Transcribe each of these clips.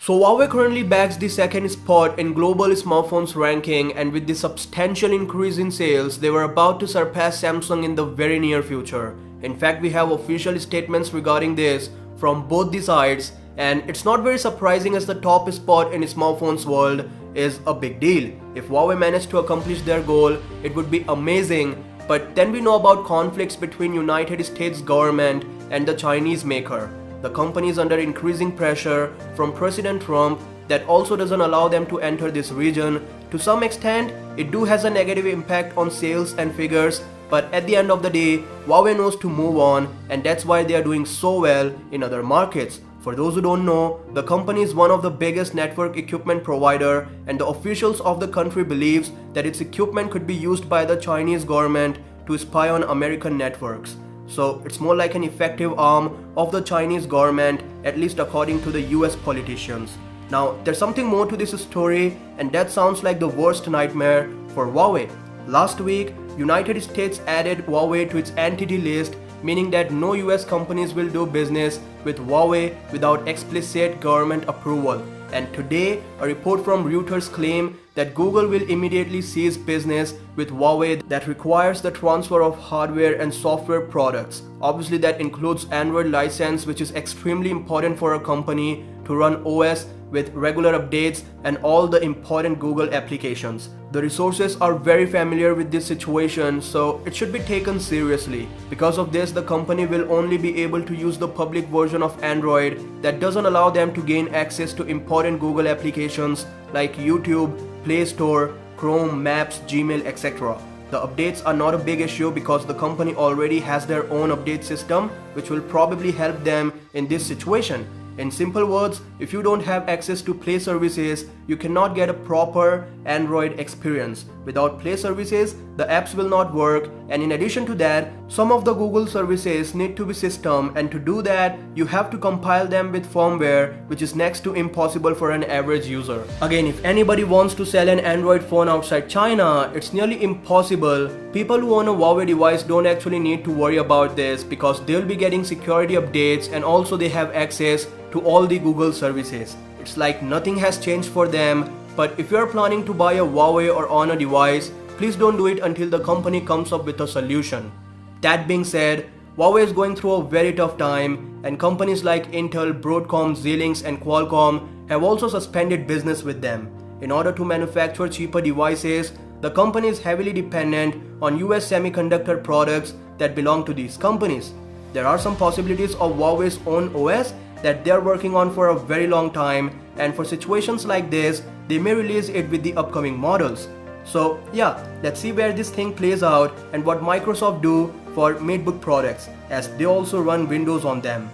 So Huawei currently bags the second spot in global smartphones ranking, and with the substantial increase in sales, they were about to surpass Samsung in the very near future. In fact, we have official statements regarding this from both the sides, and it's not very surprising as the top spot in smartphones world is a big deal. If Huawei managed to accomplish their goal, it would be amazing, but then we know about conflicts between United States government and the Chinese maker. The company is under increasing pressure from President Trump that also doesn't allow them to enter this region. To some extent, it do has a negative impact on sales and figures, but at the end of the day, Huawei knows to move on, and that's why they are doing so well in other markets. For those who don't know, the company is one of the biggest network equipment provider, and the officials of the country believes that its equipment could be used by the Chinese government to spy on American networks. So it's more like an effective arm of the Chinese government, at least according to the US politicians. Now, there's something more to this story, and that sounds like the worst nightmare for Huawei. Last week, United States added Huawei to its entity list, meaning that no US companies will do business with Huawei without explicit government approval. And today, a report from Reuters claims that Google will immediately cease business with Huawei that requires the transfer of hardware and software products. Obviously, that includes Android license, which is extremely important for a company to run OS with regular updates and all the important Google applications. The resources are very familiar with this situation, so it should be taken seriously. Because of this, the company will only be able to use the public version of Android that doesn't allow them to gain access to important Google applications like YouTube, Play Store, Chrome, Maps, Gmail, etc. The updates are not a big issue because the company already has their own update system, which will probably help them in this situation. In simple words, if you don't have access to Play services, you cannot get a proper Android experience. Without Play services, the apps will not work, and in addition to that, some of the Google services need to be system, and to do that, you have to compile them with firmware, which is next to impossible for an average user. Again, if anybody wants to sell an Android phone outside China, it's nearly impossible. People who own a Huawei device don't actually need to worry about this because they'll be getting security updates, and also they have access to all the Google services. It's like nothing has changed for them. But if you are planning to buy a Huawei or own a device, please don't do it until the company comes up with a solution. That being said, Huawei is going through a very tough time, and companies like Intel, Broadcom, Xilinx and Qualcomm have also suspended business with them. In order to manufacture cheaper devices, the company is heavily dependent on US semiconductor products that belong to these companies. There are some possibilities of Huawei's own OS that they are working on for a very long time, and for situations like this, they may release it with the upcoming models. So yeah, let's see where this thing plays out and what Microsoft do for MateBook products, as they also run Windows on them.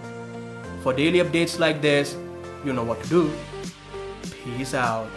For daily updates like this, you know what to do. Peace out.